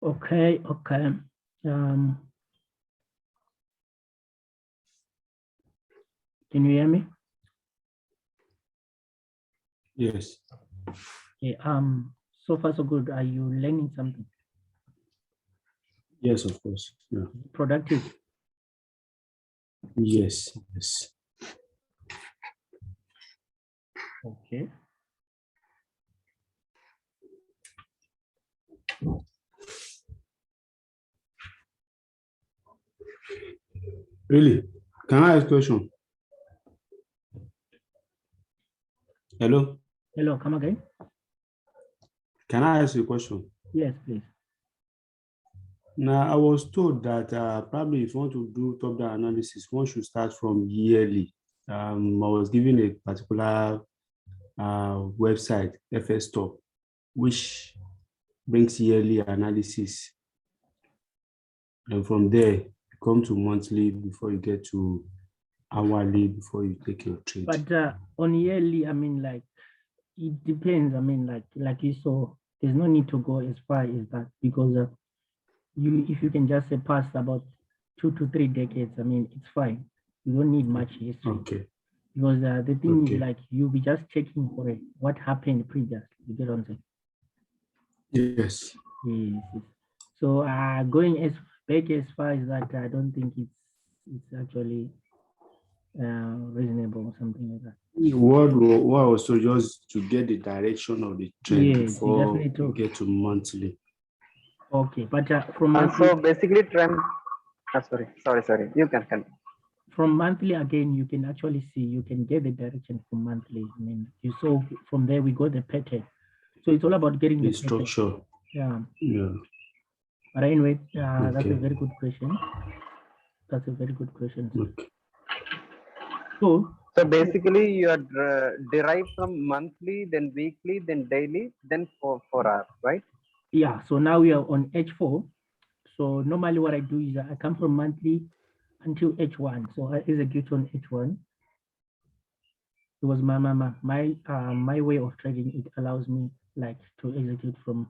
Okay. Can you hear me? Yes. Okay. So far so good. Are you learning something? Yes, of course. Yeah. Productive? Yes. Okay. Really? Can I ask a question? Hello? Hello, come again? Can I ask you a question? Yes, please. Now, I was told that probably if you want to do top-down analysis, one should start from yearly. I was given a particular website, FS Top, which brings yearly analysis. And from there, you come to monthly before you get to hourly before you take your trade. But on yearly, I mean, like, it depends. I mean, like you saw, there's no need to go as far as that because if you can just say past about 2 to 3 decades, I mean, it's fine. You don't need much history. Okay. Because the thing Okay. is, like, you'll be just checking for it, what happened previously. You get what I'm saying? Yes. Yes. So going as back as far as that, I don't think it's actually reasonable or something like that. What was so just to get the direction of the trend before you get to monthly. Okay, but from monthly, so basically trend. Sorry. You can continue. From monthly again, you can actually see, you can get the direction from monthly. I mean, you saw from there we got the pattern. So it's all about getting the structure. Yeah. Yeah. But anyway, that's a very good question. That's a very good question. Okay. So basically, you are derived from monthly, then weekly, then daily, then 4 hours, right? Yeah. So now we are on H4. So normally what I do is I come from monthly until H1. So I execute on H1. Because my way of trading, it allows me like to execute from,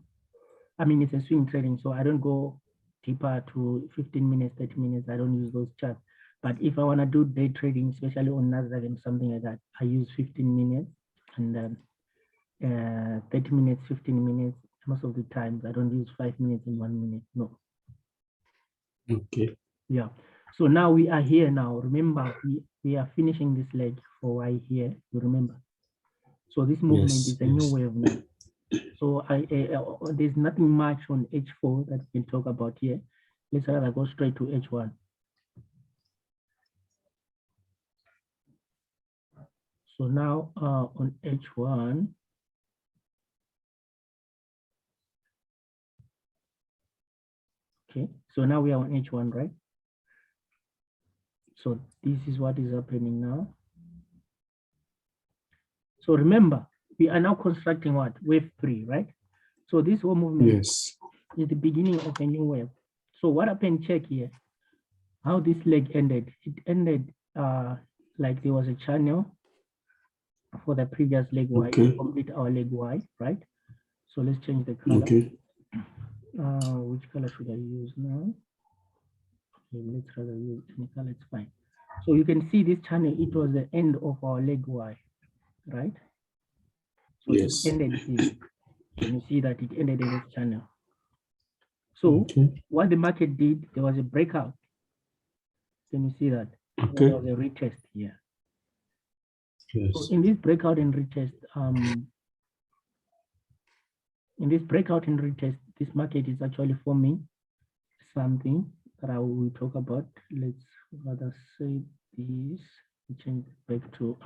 I mean, it's a swing trading, so I don't go deeper to 15 minutes, 30 minutes. I don't use those charts. But if I want to do day trading, especially on Nasdaq and something like that, I use 15 minutes and then 30 minutes, 15 minutes. Most of the times I don't use 5 minutes and 1 minute. No. Okay. Yeah. So now we are here now. Remember, we are finishing this leg for why here. You remember? So this movement is a new wave now. So there's nothing much on H4 that we can talk about here. Let's rather go straight to H1. So now on H1, okay. So now we are on H1, right? So this is what is happening now. So remember, we are now constructing what? Wave 3, right? So this whole movement is the beginning of a new wave. So what happened, check here, how this leg ended. It ended like there was a channel for the previous leg Y, complete our leg Y, right? So let's change the color. Okay. Which color should I use now? Okay, let's rather use any color, it's fine. So you can see this channel, it was the end of our leg Y, right? So it ended here. Can you see that it ended in this channel? So what the market did, there was a breakout. Can you see that? There was a retest here. Yes. So in this breakout and retest, this market is actually forming something that I will talk about. Let's rather say this. We change back to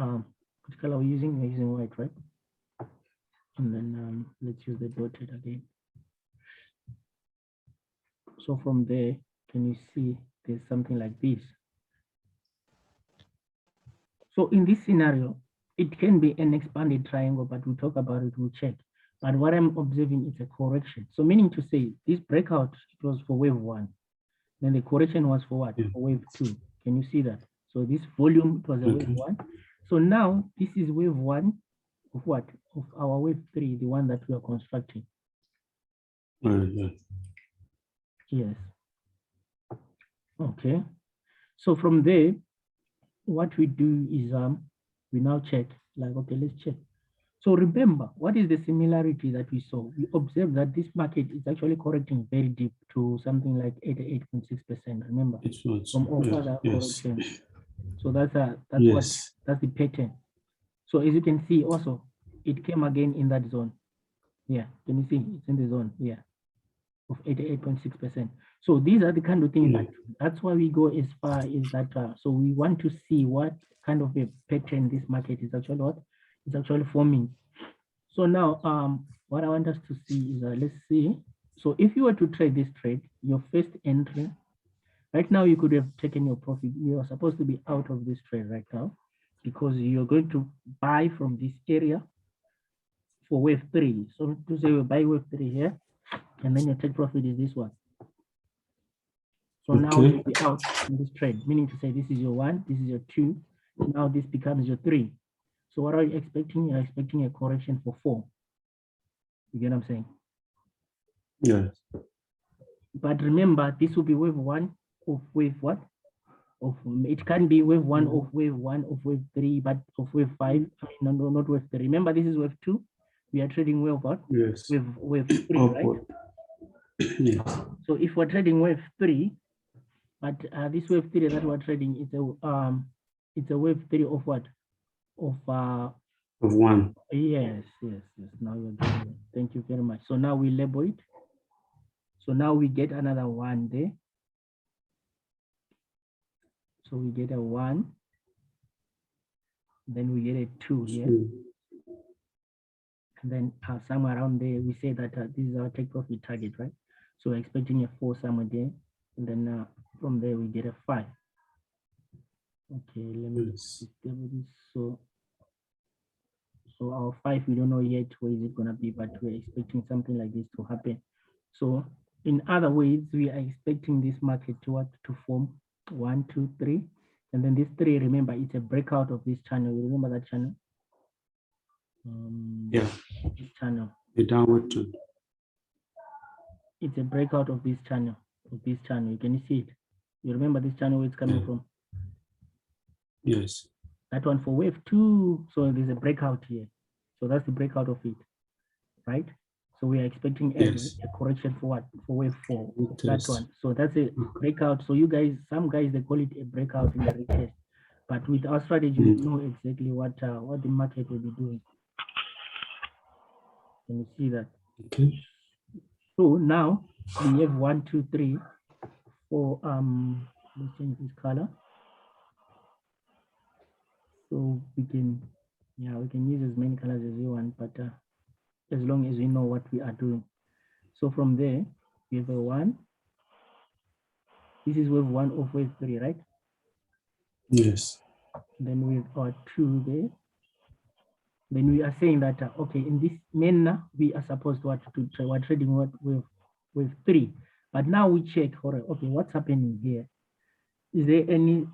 which color we're using? We're using white, right? And then let's use the dotted again. So from there, can you see there's something like this? So in this scenario, it can be an expanded triangle, but we'll talk about it, we'll check. But what I'm observing is a correction. So meaning to say this breakout, it was for wave 1. Then the correction was for what? For wave 2. Can you see that? So this volume, it was a wave 1. So now this is wave 1 of what? Of our wave 3, the one that we are constructing. Yes. Okay. So from there, what we do is we now check, like, okay, let's check. So remember, what is the similarity that we saw? We observed that this market is actually correcting very deep to something like 88.6%. Remember, It's not. from all Yes. other Yes. corrections. So that's Yes. that's the pattern. So as you can see, also it came again in that zone. Yeah, can you see it's in the zone? Yeah, of 88.6%. So these are the kind of things that's why we go as far as that. So we want to see what kind of a pattern this market is actually forming. So now, what I want us to see is, let's see. So if you were to trade this trade, your first entry, right now you could have taken your profit. You are supposed to be out of this trade right now because you're going to buy from this area for wave 3. So to say you buy wave 3 here, and then your take profit is this one. So now you'll be out in this trade, meaning to say this is your 1, this is your 2. Now this becomes your 3. So what are you expecting? You're expecting a correction for 4. You get what I'm saying? Yes. But remember, this will be wave 1 of wave what? Of it can be wave 1 of wave 1 of wave 3, but of wave 5. I mean, no, not wave 3. Remember, this is wave 2. We are trading wave what? Yes. Wave 3, right? Yes. So if we're trading wave 3, but this wave 3 that we're trading is it's a wave 3 of what? Of 1. Yes. Now you're getting it. Thank you very much. So now we label it. So now we get another 1 there. So we get a 1. Then we get a 2 here. And then somewhere around there, we say that this is our take profit target, right? So we're expecting a 4 somewhere there. And then from there, we get a 5. Okay, let me table this. So our 5, we don't know yet where is it going to be, but we're expecting something like this to happen. So in other ways, we are expecting this market to form 1, 2, 3. And then this 3, remember, it's a breakout of this channel. You remember that channel? Yeah. This channel. The downward trend. It's a breakout of this channel. You can see it. You remember this channel where it's coming from? Yes. That one for wave 2. So there's a breakout here. So that's the breakout of it, right? So we are expecting a correction for what? For wave 4. That one. So that's a breakout. So you guys, some guys, they call it a breakout in the retest. But with our strategy, we know exactly what the market will be doing. Can you see that? Okay. So now we have 1, 2, 3, 4. Let's change this color. So we can use as many colors as we want, but as long as we know what we are doing. So from there, we have a 1. This is wave 1 of wave 3, right? Yes. Then we have our 2 there. Then we are saying that okay, in this manner we are supposed to we're trading wave 3. But now we check okay, what's happening here? Is there any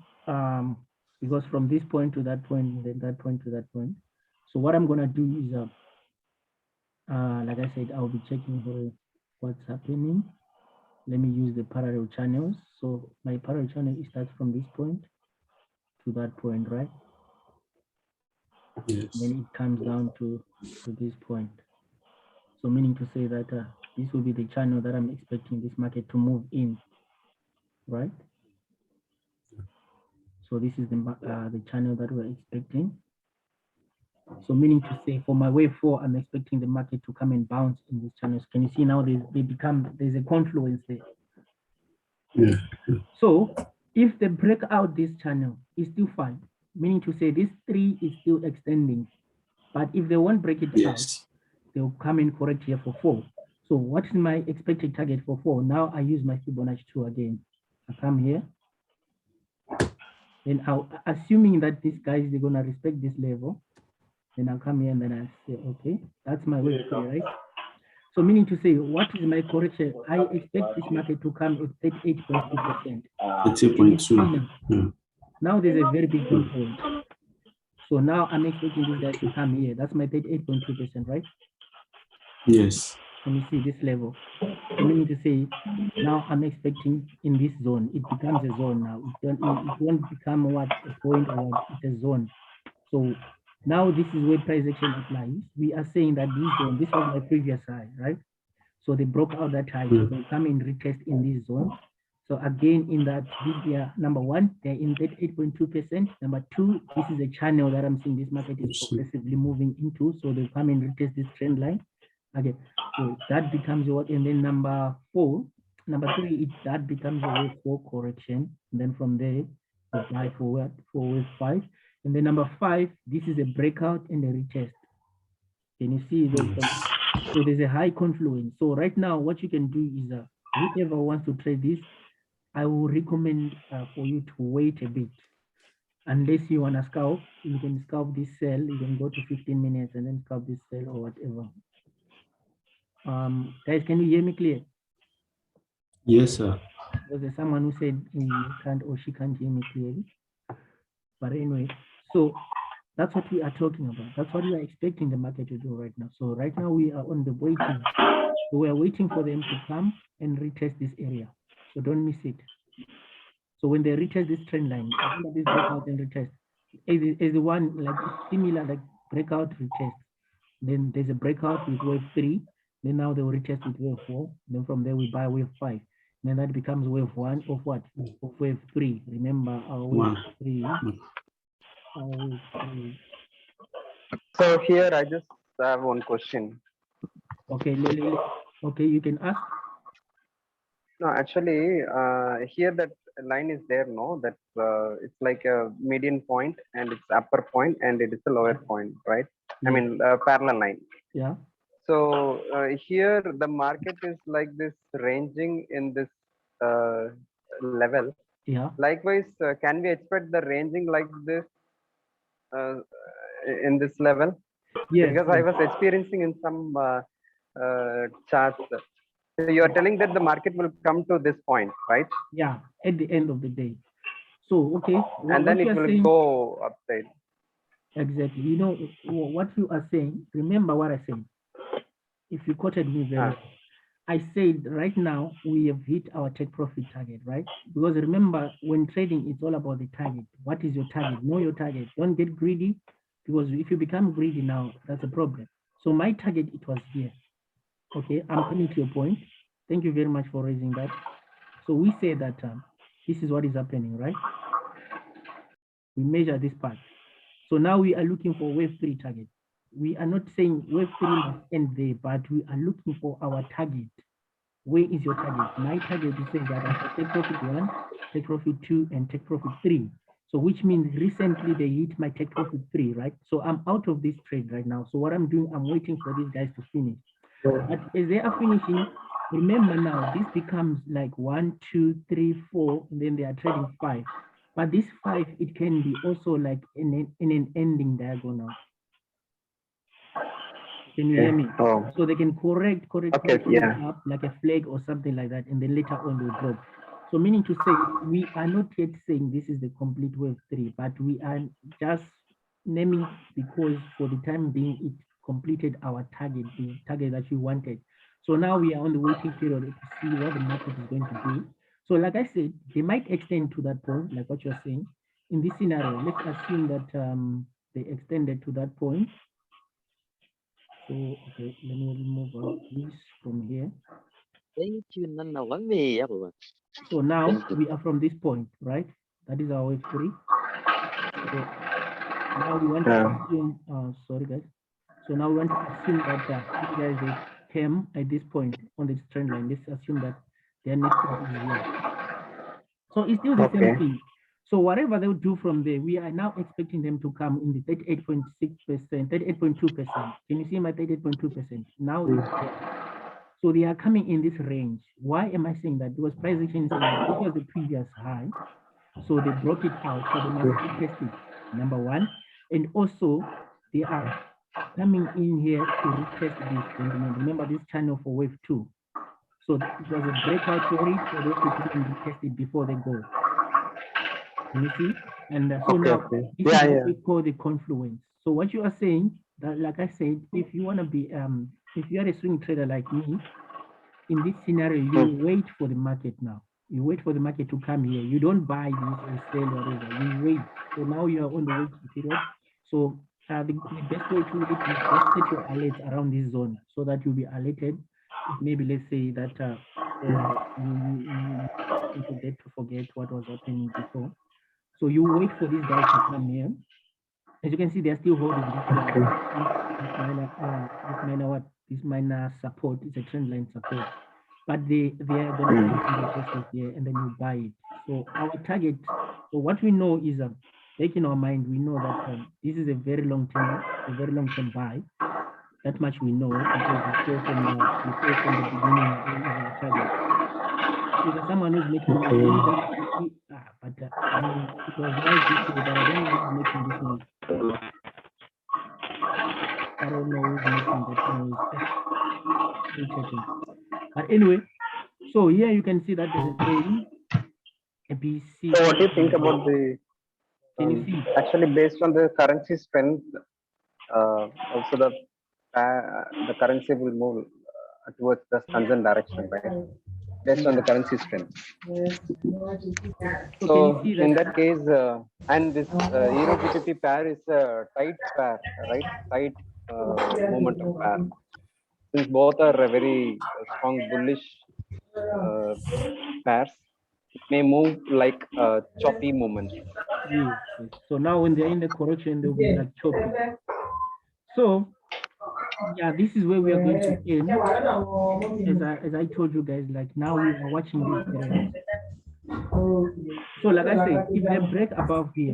because from this point to that point, then that point to that point. So what I'm gonna do is like I said, I'll be checking what's happening. Let me use the parallel channels. So my parallel channel starts from this point to that point, right? Yes. Then it comes down to this point. So meaning to say that this will be the channel that I'm expecting this market to move in, right? So this is the channel that we're expecting. So meaning to say for my wave 4, I'm expecting the market to come and bounce in these channels. Can you see now there's a confluence there. Yeah. So if they break out this channel, it's still fine. Meaning to say this 3 is still extending. But if they won't break it out, they'll come and correct here for 4. So what is my expected target for 4? Now I use my Fibonacci 2 again. I come here. Then assuming that these guys, they're gonna respect this level, then I'll come here and then I say, okay, that's my wave 3, right? So meaning to say, what is my correction? I expect this market to come at 38.2%. 30.2. Now there's a very big confluence. So now I'm expecting this guy to come here. That's my 38.2%, right? Yes. Let me see this level. So meaning to say, now I'm expecting in this zone, it becomes a zone now. It won't become what a point or what, it's a zone. So now this is where price action applies. We are saying that this zone, this was my previous high, right? So they broke out that high, so they'll come and retest in this zone. So again, in that, this year, number one, they're in that 8.2%. Number two, this is a channel that I'm seeing this market is progressively moving into. So they'll come and retest this trend line. Okay, so that becomes what, and then number three, that becomes a wave 4 correction. And then from there, you buy for what? For wave 5. And then number 5, this is a breakout and a retest. Can you see that? So there's a high confluence. So right now, what you can do is whoever wants to trade this, I will recommend for you to wait a bit. Unless you want to scalp, you can scalp this cell. You can go to 15 minutes and then scalp this cell or whatever. Guys, can you hear me clear? Yes, sir. Was there someone who said he can't or she can't hear me clearly? But anyway, so that's what we are talking about. That's what we are expecting the market to do right now. So right now we are on the waiting. So we are waiting for them to come and retest this area. So don't miss it. So when they retest this trend line, remember this breakout and retest is the one like similar like breakout retest. Then there's a breakout with wave 3. Then now they will retest with wave 4. Then from there we buy wave 5. Then that becomes wave 1 of what? Of wave 3. Remember our wave 3. Our wave 3. So here I just have one question. Okay, okay, you can ask. No, actually, here that line is there, no? That it's like a median point and it's upper point and it is a lower point, right? Yeah. I mean, parallel line. Yeah. So here the market is like this ranging in this level. Yeah. Likewise, can we expect the ranging like this in this level? Yes. Because I was experiencing in some charts. So you are telling that the market will come to this point, right? Yeah, at the end of the day. So, okay. And then it will go upside. Exactly. You know, what you are saying, remember what I said. If you quoted me very well. I said right now we have hit our take profit target, right? Because remember, when trading, it's all about the target. What is your target? Know your target. Don't get greedy, because if you become greedy now, that's a problem. So my target, it was here. Okay, I'm coming to your point. Thank you very much for raising that. So we say that this is what is happening, right? We measure this part. So now we are looking for wave 3 target. We are not saying wave 3 must end there, but we are looking for our target. Where is your target? My target is saying that I have take profit 1, take profit 2, and take profit 3. So which means recently they hit my take profit 3, right? So I'm out of this trade right now. So what I'm doing, I'm waiting for these guys to finish. But as they are finishing, remember now, this becomes like 1, 2, 3, 4, and then they are trading 5. But this 5, it can be also like in an ending diagonal. Can you hear me? Oh. So they can correct Okay, yeah. up like a flag or something like that, and then later on they'll drop. So meaning to say, we are not yet saying this is the complete wave 3, but we are just naming because for the time being, it completed our target, the target that we wanted. So now we are on the waiting period to see what the market is going to do. So like I said, they might extend to that point, like what you're saying. In this scenario, let's assume that they extended to that point. So, okay, let me remove this from here. So now we are from this point, right? That is our wave 3. So now we want to assume, sorry guys. So now we want to assume that these guys, they came at this point on this trend line. Let's assume that their next stop is here. So it's still the same thing. So whatever they'll do from there, we are now expecting them to come in the 38.6%, 38.2%. Can you see my 38.2%? Now, so they are coming in this range. Why am I saying that? Because price action is saying this was the previous high. So they broke it out. So they must retest it, number one. And also, they are coming in here to retest this. Remember this channel for wave 2. So it was a breakout for it, so they have to come and retest it before they go. Can you see? And so now this is what we call the confluence. So what you are saying, that like I said, if you want to be if you are a swing trader like me, in this scenario, you wait for the market now. You wait for the market to come here. You don't buy this or sell whatever. You wait. So now you are on the waiting period. So the best way to wait is just set your alerts around this zone so that you'll be alerted. If maybe let's say that you tend to forget what was happening before. So you wait for this guy to come here. As you can see, they're still holding this minor support. It's a trend line support, but they're gonna here and then you buy it. So our target, so what we know is back in our mind, we know that this is a very long term buy. That much we know because we saw from the beginning of our target. So there's someone who's making money, but I mean, it was nice this way, but I don't know who's making this noise. I don't know who's making that noise. Still checking. But anyway, so here you can see that there's a B, C. So what do you think about the? Can you see? Actually, based on the currency strength, also the currency will move towards the concerned direction, right? Based on the currency strength. So in that case, and this EURGBP pair is a tight pair, right? Tight momentum pair. Since both are a very strong bullish pairs, it may move like a choppy movement. Yes. So now when they're in the correction, they'll be like choppy. So yeah, this is where we are going to end. As I told you guys, like now we are watching this area. So like I said, if they break above here,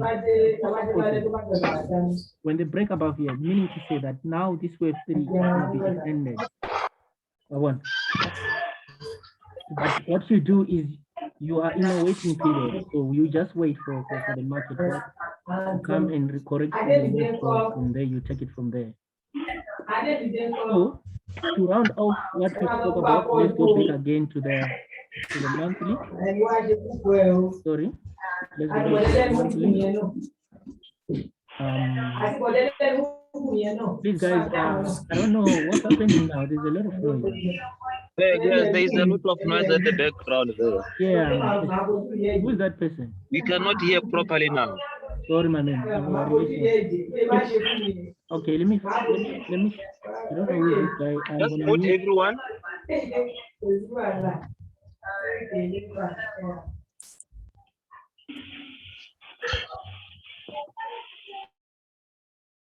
when they break above here, meaning to say that now this wave 3 is going to be extended. But what you do is you are in a waiting period, so you just wait for the market to come and correct from there. You take it from there. So to round off what we spoke about, let's go back again to the monthly. Sorry, let's go back to the monthly. Please guys, I don't know what's happening now. There's a lot of noise. Yes, there is a lot of noise at the background there. Yeah, who is that person? We cannot hear properly now. Sorry, my man. Okay, let me. I don't know who is this guy. Just mute everyone.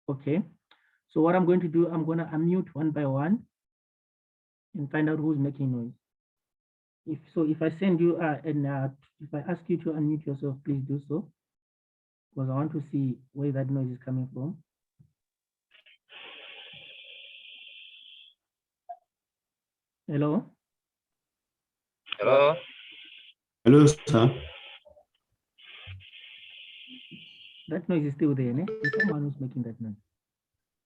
Okay. So what I'm going to do, I'm going to unmute one by one and find out who's making noise. If I send you if I ask you to unmute yourself, please do so, because I want to see where that noise is coming from. Hello. Hello. Hello, sir. That noise is still there, né? There's someone who's making that noise.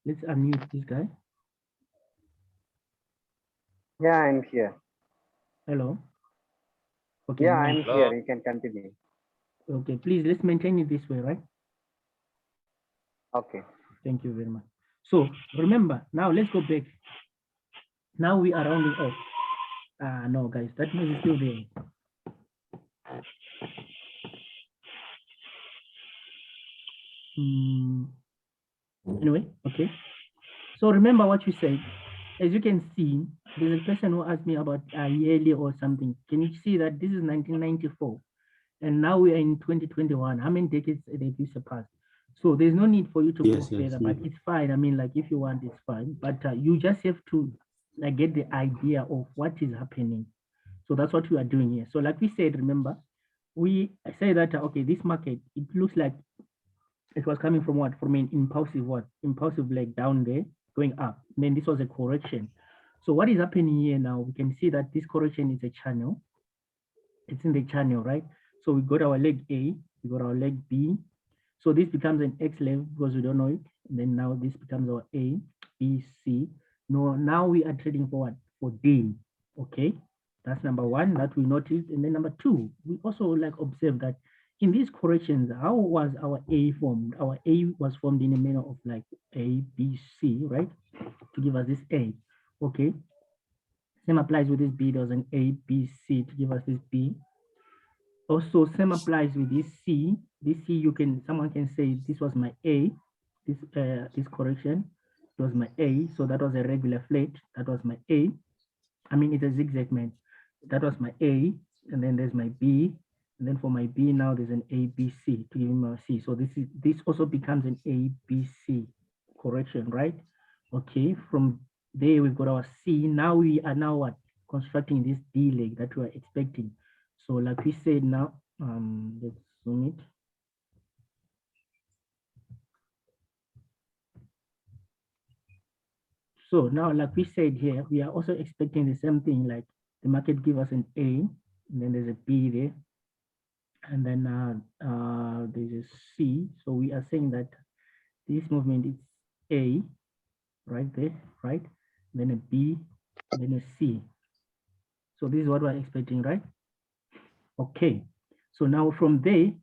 Let's unmute this guy. Yeah, I'm here. Hello. Okay. Yeah, I'm here. You can continue. Okay, please, let's maintain it this way, right? Okay. Thank you very much. So remember, now let's go back. Now we are rounding off. No, guys, that noise is still there. Anyway, okay. So remember what you said. As you can see, there's a person who asked me about yearly or something. Can you see that this is 1994? And now we are in 2021. How many decades have you surpassed? So there's no need for you to go further, but it's fine. I mean, like if you want, it's fine. But you just have to like get the idea of what is happening. So that's what we are doing here. So like we said, remember, we say that, okay, this market, it looks like it was coming from what? From an impulsive leg down there, going up. And then this was a correction. So what is happening here now? We can see that this correction is a channel. It's in the channel, right? So we got our leg A, we got our leg B. So this becomes an X leg because we don't know it. And then now this becomes our A, B, C. No, now we are trading for what? For D. Okay. That's number one that we noticed. And then number two, we also like observe that in these corrections, how was our A formed? Our A was formed in a manner of like A, B, C, right? To give us this A. Okay. Same applies with this B. There was an A, B, C to give us this B. Also, same applies with this C. This C, someone can say this was my A. This correction, it was my A. So that was a regular flat. That was my A. I mean, it's a zigzag, man. That was my A, and then there's my B, and then for my B now there's an A, B, C to give me my C. So this also becomes an A, B, C correction, right? Okay, from there we've got our C. Now we are what? Constructing this D leg that we are expecting. So like we said now, let's zoom it. So now, like we said here, we are also expecting the same thing, like the market give us an A, and then there's a B there, and then there's a C. So we are saying that this movement is A, right there, right? Then a B, then a C. So this is what we're expecting, right? Okay. So now from there,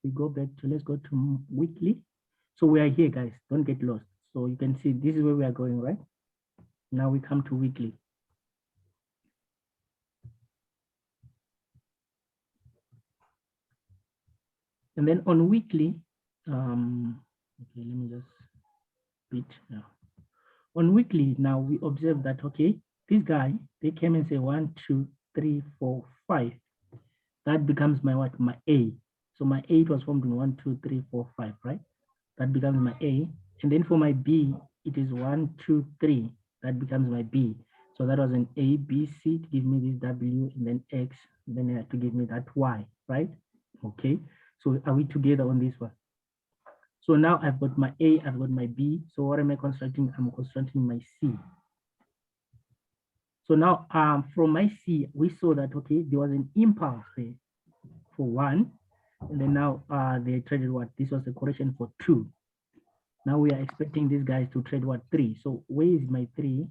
we go back to, let's go to weekly. So we are here, guys. Don't get lost. So you can see this is where we are going, right? Now we come to weekly. And then on weekly, okay, let me just read now. On weekly, now we observe that, okay, this guy, they came and say 1, 2, 3, 4, 5. That becomes my what? My A. So my A was formed in 1, 2, 3, 4, 5, right? That becomes my A. And then for my B, it is 1, 2, 3. That becomes my B. So that was an A, B, C to give me this W, and then X, and then to give me that Y, right? Okay. So are we together on this one? So now I've got my A, I've got my B. So what am I constructing? I'm constructing my C. So now from my C, we saw that, okay, there was an impulse there for 1. And then now they traded what? This was the correction for 2. Now we are expecting these guys to trade what? 3. So where is my 3?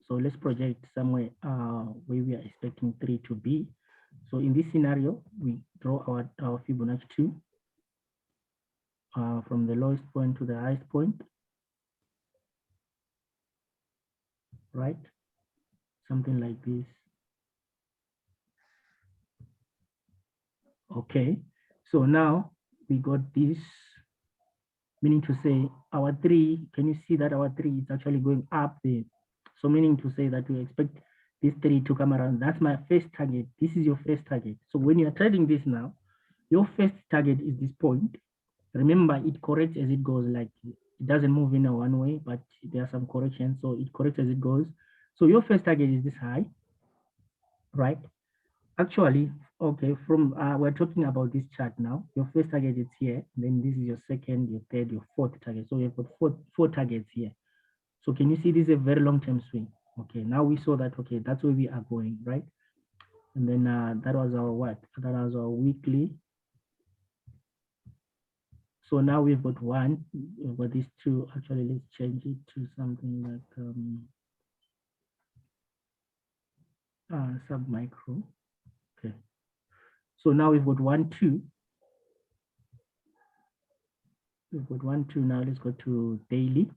So let's project somewhere where we are expecting 3 to be. So in this scenario, we draw our Fibonacci 2 from the lowest point to the highest point, right? Something like this. Okay, so now we got this, meaning to say our 3, can you see that our 3 is actually going up there? So meaning to say that we expect this 3 to come around. That's my first target. This is your first target. So when you're trading this now, your first target is this point. Remember, it corrects as it goes, like it doesn't move in a one way, but there are some corrections. So it corrects as it goes. So your first target is this high, right? Actually, okay, from we're talking about this chart now. Your first target is here, then this is your second, your third, your fourth target. So you've got four targets here. So can you see this is a very long-term swing? Okay, now we saw that, okay, that's where we are going, right? And then that was our what? That was our weekly. So now we've got 1, we've got these 2. Actually, let's change it to something like sub-micro. Okay. So now we've got 1, 2. We've got 1, 2. Now let's go to daily.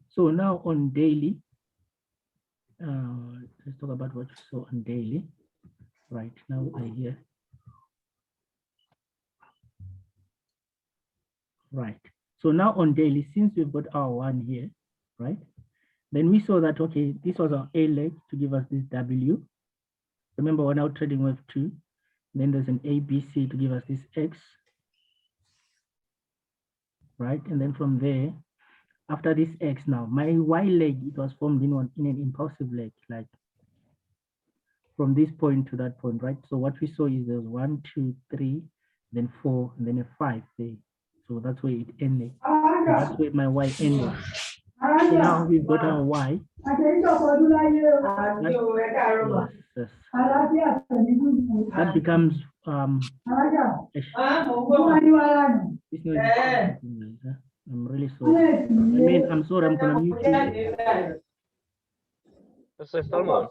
So now on daily, let's talk about what you saw on daily. Right now we're here. Right. So now on daily, since we've got our 1 here, right? Then we saw that, okay, this was our A leg to give us this W. Remember, we're now trading with 2. Then there's an ABC to give us this X. Right. And then from there, after this X now, my Y leg, it was formed in an impulsive leg, like from this point to that point, right? So what we saw is there's 1, 2, 3, then 4, and then a 5 there. So that's where it ended. So that's where my Y ended. So now we've got our Y. That becomes I'm really sorry. I mean, I'm sorry, I'm gonna mute you. This is Salman.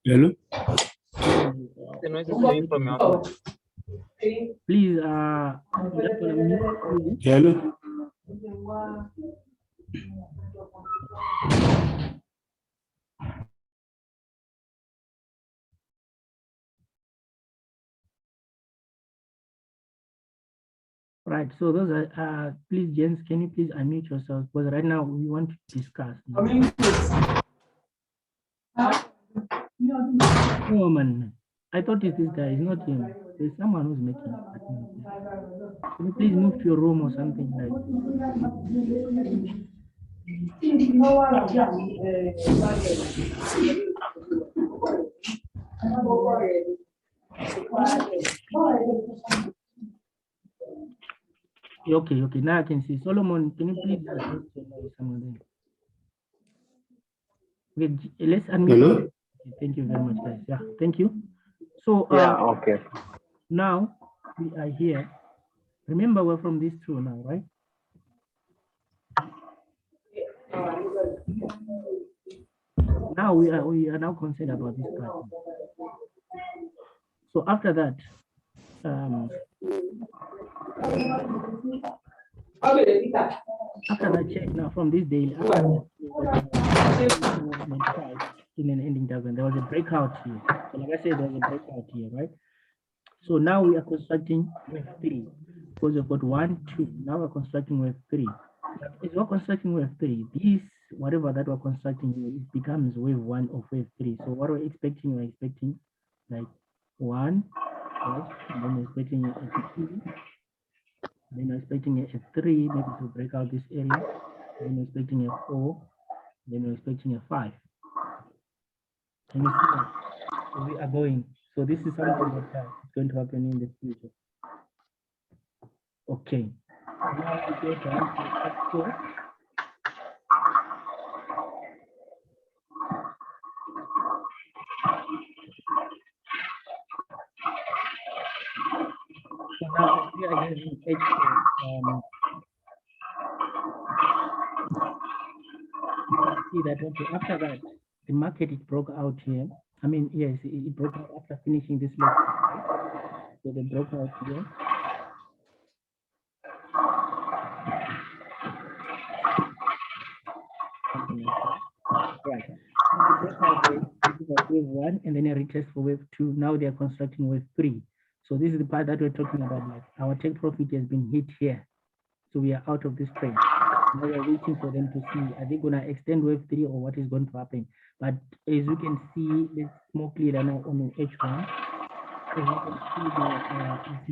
Hello? The noise is coming from your phone. Please, I'm just gonna mute you. Hello. Right, so those are, please, gents, can you please unmute yourselves? Because right now we want to discuss. Oh man, I thought it's this guy, it's not him. There's someone who's making it. Can you please move to your room or something like Okay, okay, now I can see. Solomon, can you please adjust your noise somewhere there? Okay, let's unmute. Hello. Okay, thank you very much, guys. Yeah, thank you. So Yeah, okay. now we are here. Remember, we're from this two now, right? Now we are now concerned about this part. So after that, check now from this day, in an ending diagram, there was a breakout here. So like I said, there was a breakout here, right? So now we are constructing wave 3 because we've got 1, 2. Now we're constructing wave 3. As we're constructing wave 3, this whatever that we're constructing here, it becomes wave 1 of wave 3. So what we're expecting like 1, right? And then we're expecting a 2, then we're expecting a 3, maybe to break out this area. Then we're expecting a 4, then we're expecting a 5. Can you see that? So we are going. So this is something that is going to happen in the future. Okay. Now we go down to X4. So now we are using H4. See that okay, after that, the market it broke out here. I mean, yes, it broke out after finishing this leg. Right? So they broke out here. Right. So they broke out wave 1 and then a retest for wave 2. Now they are constructing wave 3. So this is the part that we're talking about. Like our take profit has been hit here. So we are out of this trade. Now we're waiting for them to see, are they going to extend wave 3 or what is going to happen? But as you can see, it's more clear now on the H1. As you can see, it's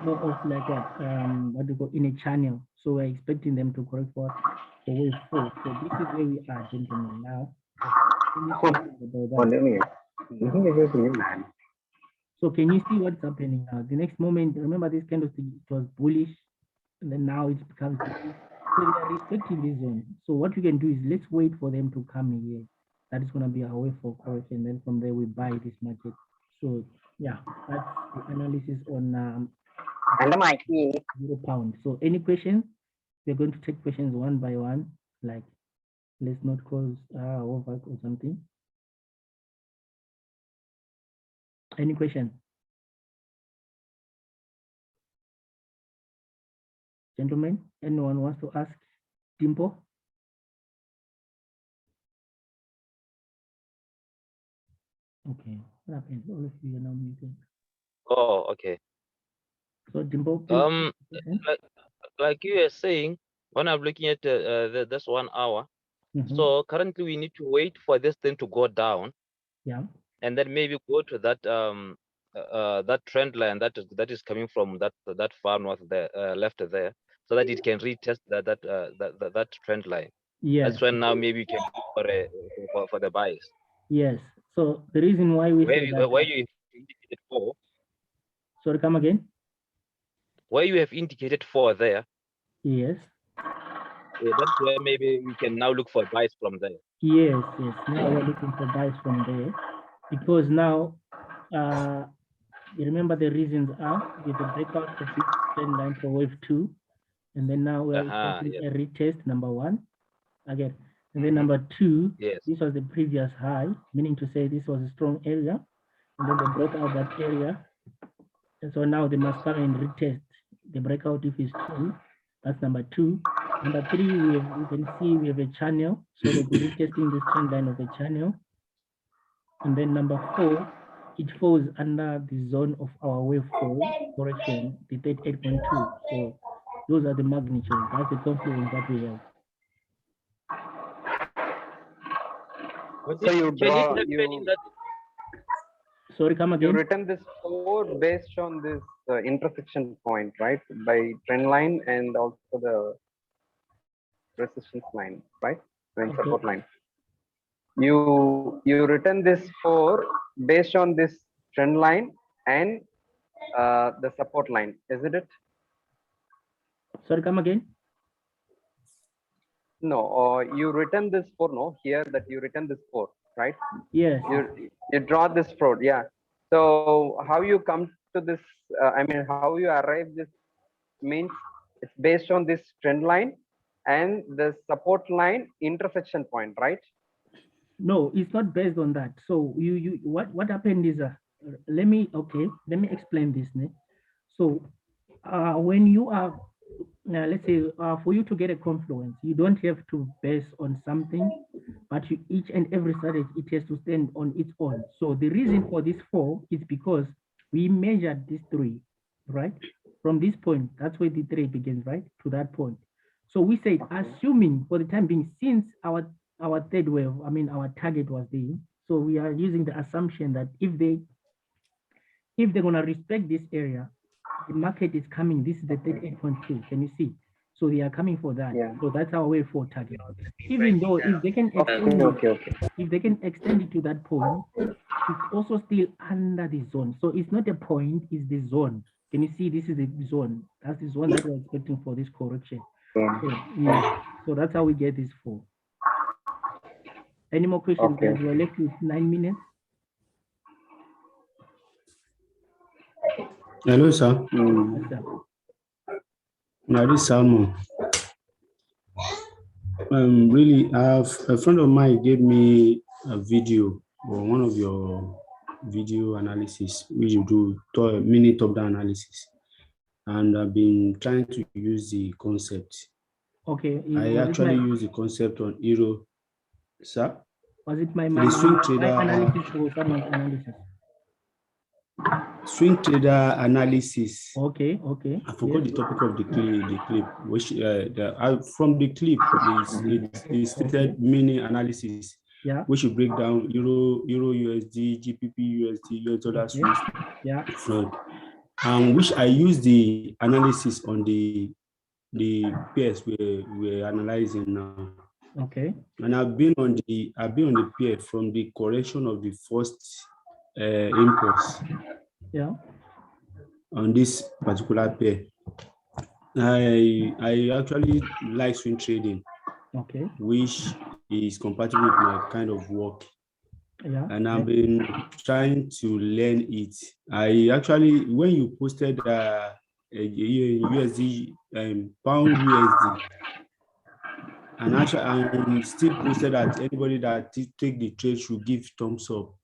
more of like what do you call in a channel. So we're expecting them to correct for wave 4. So this is where we are, gentlemen. Now, so can you see what's happening now? The next moment, remember this kind of thing, it was bullish, and then now it becomes bullish. So they are respecting this zone. So what you can do is let's wait for them to come here. That is going to be our way for correction. Then from there we buy this market. So yeah, that's the analysis on £0. So any questions? We're going to take questions one by one. Like let's not cause over or something. Any question? Gentlemen, anyone wants to ask Dimpo? Okay, what happens? All of you are now muted. Oh, okay. So Dimpo, like you were saying, when I'm looking at this 1 hour, so currently we need to wait for this thing to go down. Yeah. And then maybe go to that that trend line that is coming from that far north there, left there, so that it can retest that trend line. Yes. That's when now maybe you can look for the buys. Yes. So the reason why we say that. Where you indicated 4. Sorry, come again. Where you have indicated 4 there. Yes. That's where maybe we can now look for buys from there. Yes, yes. Now we're looking for buys from there because now you remember the reasons are with the breakout of this trend line for wave 2, and then now we're expecting a retest number 1. Again, And then number 2, Yes. this was the previous high, meaning to say this was a strong area. And then they broke out that area. And so now they must come and retest the breakout if it's true. That's number 2. Number 3, you can see we have a channel. So they'll be retesting this trend line of a channel. And then number 4, it falls under the zone of our wave 4 correction, the 38.2. So those are the magnitudes. That's the confluence that we have. So you draw, Sorry, come again. You written this 4 based on this intersection point, right? By trend line and also the resistance line, right? And support line. You written this 4 based on this trend line and the support line, isn't it? Sorry, come again. No, you written this 4, no, here that you written this 4, right? Yes. You draw this 4, yeah. So how you come to this, I mean, how you arrive this means it's based on this trend line and the support line intersection point, right? No, it's not based on that. So what happened is, let me explain this. So when you are, let's say, for you to get a confluence, you don't have to base on something, but each and every strategy, it has to stand on its own. So the reason for this 4 is because we measured these 3, right? From this point, that's where the 3 begins, right? To that point. So we said, assuming for the time being, since our third wave, I mean, our target was there. So we are using the assumption that if they're gonna respect this area, the market is coming. This is the 38.2. Can you see? So they are coming for that. Yeah. So that's our way for target. Even though if they can extend if they can extend it to that point, it's also still under the zone. So it's not a point, it's the zone. Can you see this is the zone? That's the zone that we're expecting for this correction. So, yeah. So that's how we get this 4. Any more questions? Okay. We're left with 9 minutes. Hello, sir. Yes, sir. Now this Salmon. Really, a friend of mine gave me a video or one of your video analysis, which you do mini top-down analysis, and I've been trying to use the concept. Okay. I actually use the concept on Euro, sir. Was it my swing trader analysis or someone's analysis? Swing trader analysis. Okay. I forgot the topic of the clip, which from the clip it stated mini analysis. Yeah. Which will break down Euro USD, GBP USD, US dollar swing. Yeah. Which I use the analysis on the pairs we're analyzing now. Okay. And I've been on the pair from the correction of the first impulse. Yeah. On this particular pair. I actually like swing trading. Okay. Which is compatible with my kind of work. Yeah. And I've been trying to learn it. I actually, when you posted a USD, pound USD, and actually I still posted that anybody that take the trade should give thumbs up.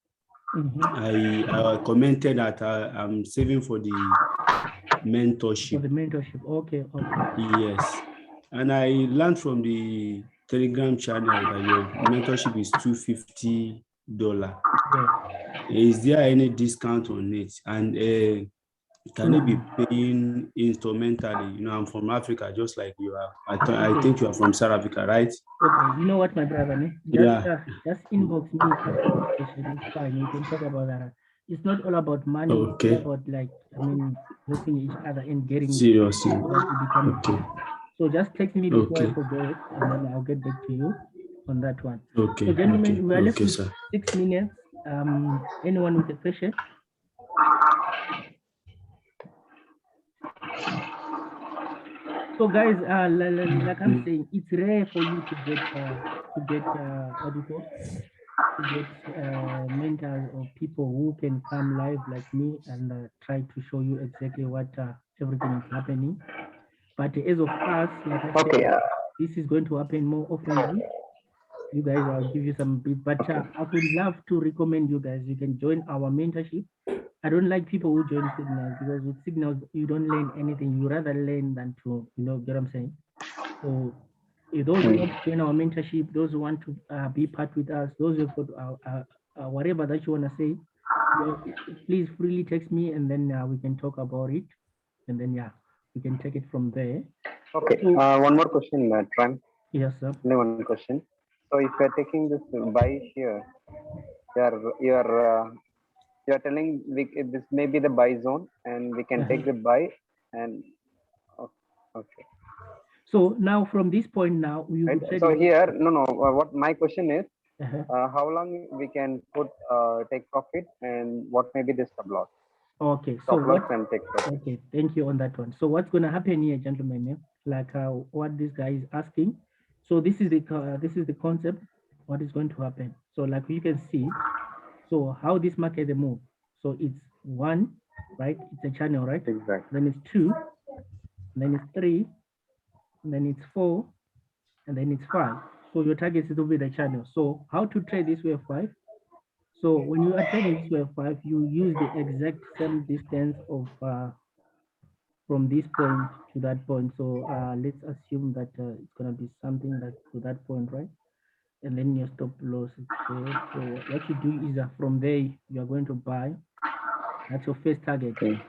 I commented that I'm saving for the mentorship. For the mentorship, okay. Yes, and I learned from the Telegram channel that your mentorship is $250. Yes. Is there any discount on it? And can it be paying instrumentally? You know, I'm from Africa, just like you are. I think you are from South Africa, right? Okay. You know what, my brother? Just inbox me. It's fine. We can talk about that. It's not all about money. Okay. It's about helping each other and getting seriously. Okay. So just text me before I forget, and then I'll get back to you on that one. Okay. So gentlemen, we are left with sir. 6 minutes. Anyone with a question? So guys, like I'm saying, it's rare for you to get mentors or people who can come live like me and try to show you exactly what everything is happening. But as of us, like I said, this is going to happen more often. you guys, I'll give you some bit, but I would love to recommend you guys, you can join our mentorship. I don't like people who join signals because with signals, you don't learn anything. You rather learn than to, get what I'm saying? So if those who want to join our mentorship, those who want to be part with us, those who've got whatever that you want to say, please freely text me and then we can talk about it. And then, we can take it from there. Okay. One more question, Tran. Yes, sir. Only one question. So if you're taking this buy here, you're telling this may be the buy zone and we can take the buy and okay. So now from this point now, we Right? will So here, what my question is, Uh-huh. how long we can take profit and what may be the stop loss? Okay, so Stop loss what? and take profit. Okay, thank you on that one. So what's going to happen here, gentlemen? Like what this guy is asking. So this is the concept. What is going to happen? So like you can see, so how this market they move. So it's 1, right? It's a channel, right? Exactly. Then it's 2, then it's 3, and then it's 4, and then it's 5. So your target is to be the channel. So how to trade this wave 5? So when you are trading this wave 5, you use the exact same distance of from this point to that point. So let's assume that it's gonna be something like to that point, right? And then your stop loss is there. So what you do is from there you are going to buy. That's your first target. Okay.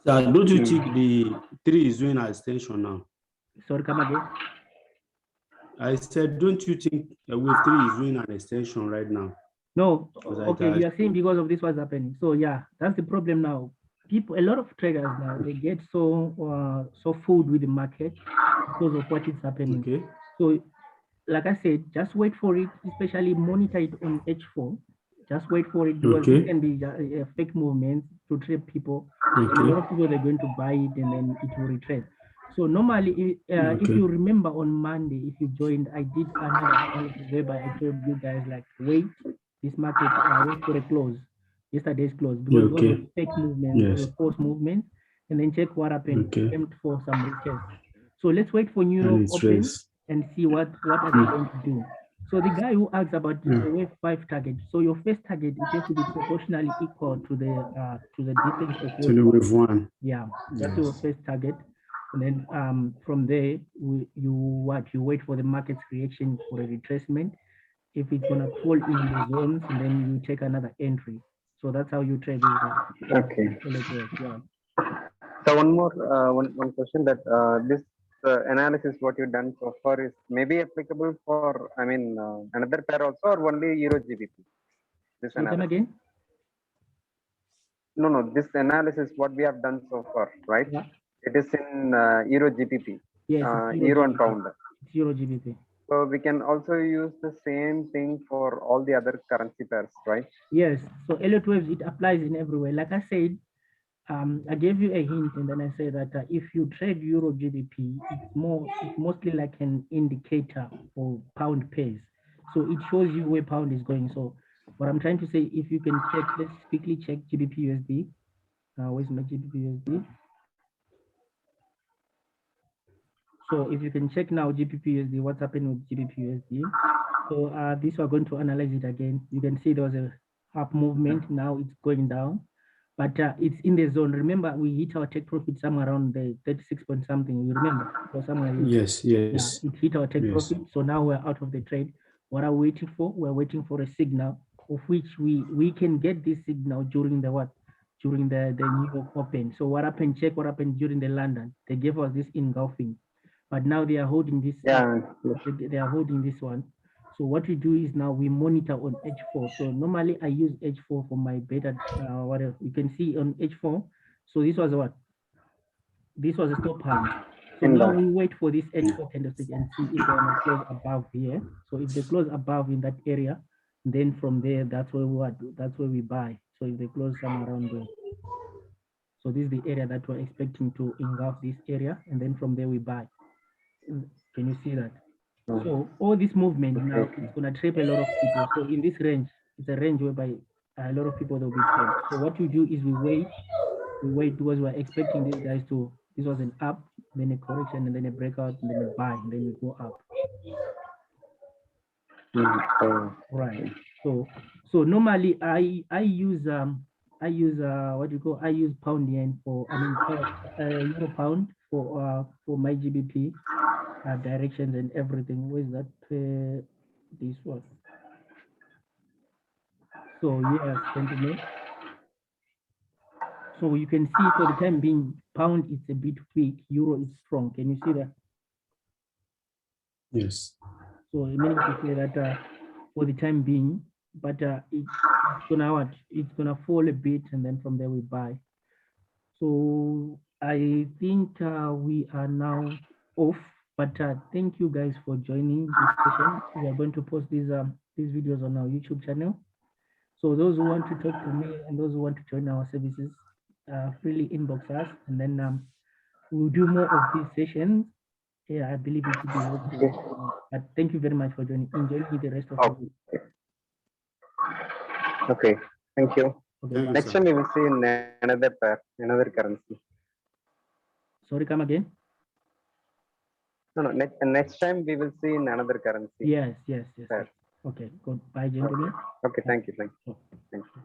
So don't you think the 3 is doing an extension now? Sorry, come again. I said, don't you think wave 3 is doing an extension right now? No. Like Okay, you are saying because of this what's happening. So yeah, that's the problem now. People, a lot of traders now, they get so fooled with the market because of what is happening. Okay. So like I said, just wait for it, especially monitor it on H4. Just wait for it because it can be a fake movement to trade people. A lot of people, they're going to buy it and then it will retrace. So normally, if you remember on Monday, if you joined, I did another analysis whereby I told you guys like, wait, this market, wait for a close, yesterday's close, because those were fake movements, those were false movements, and then check what happened, attempt for some retest. So let's wait for New York open and see what are they going to do. So the guy who asks about the wave 5 target, so your first target, it has to be proportionally equal to the distance of wave 1. Yeah, that's your first target. And then from there, you wait for the market's reaction for a retracement. If it's gonna fall in the zones, and then you take another entry. So that's how you trade it. Okay. Yeah. So one more one question that this analysis what you've done so far is maybe applicable for another pair also or only EURGBP? This So come analysis. again? No, this analysis what we have done so far, right? Yeah. It is in EURGBP. Yes, Euro and pound. It's EURGBP. So we can also use the same thing for all the other currency pairs, right? Yes. So elliott waves, it applies in everywhere. Like I said, I gave you a hint, and then I say that if you trade EURGBP, it's mostly like an indicator for pound pairs. So it shows you where pound is going. So what I'm trying to say, if you can check, let's quickly check GBP USD. Where's my GBP USD? So if you can check now GBP USD, what's happening with GBP USD? So this we're going to analyze it again. You can see there was a up movement. Now it's going down, but it's in the zone. Remember, we hit our take profit somewhere around the 36 point something. You remember? So somewhere here. Yes. Yeah, it hit our take profit. So now we're out of the trade. What are we waiting for? We're waiting for a signal, of which we can get this signal during the what? During the New York Open. So what happened? Check what happened during the London. They gave us this engulfing, but now they are holding this. Yeah. They are holding this one. So what we do is now we monitor on H4. So normally I use H4 for my beta. Whatever you can see on H4. So this was what? This was a stop hand. So now we wait for this H4 candlestick and see if they're gonna close above here. So if they close above in that area, then from there, that's where we buy. So if they close somewhere around there. So this is the area that we're expecting to engulf this area, and then from there we buy. Can you see that? So all this movement now is gonna trap a lot of people. So in this range, it's a range whereby a lot of people will be trapped. So what we do is we wait because we're expecting these guys to. This was an up, then a correction, and then a breakout, and then a buy, and then we go up. Right. So normally I use what do you call, I use pound yen for, I mean euro pound for my GBP directions and everything. Where's that this one? So yes, gentlemen. So you can see for the time being, pound is a bit weak, euro is strong. Can you see that? Yes. So meaning to say that for the time being, but it's gonna fall a bit, and then from there we buy. So I think we are now off. But thank you guys for joining this session. We are going to post these videos on our YouTube channel. So those who want to talk to me and those who want to join our services, freely inbox us, and then we'll do more of these sessions. Yeah, I believe it should be helpful. But thank you very much for joining. Enjoy the rest of the week. Okay, thank you. Okay, Thank you, Next sir. time we will see in another pair, another currency. sorry, come again. No, next time we will see in another currency. Yes. Fair. Okay, good. Bye, gentlemen. Okay, thank you. Oh. Thank you.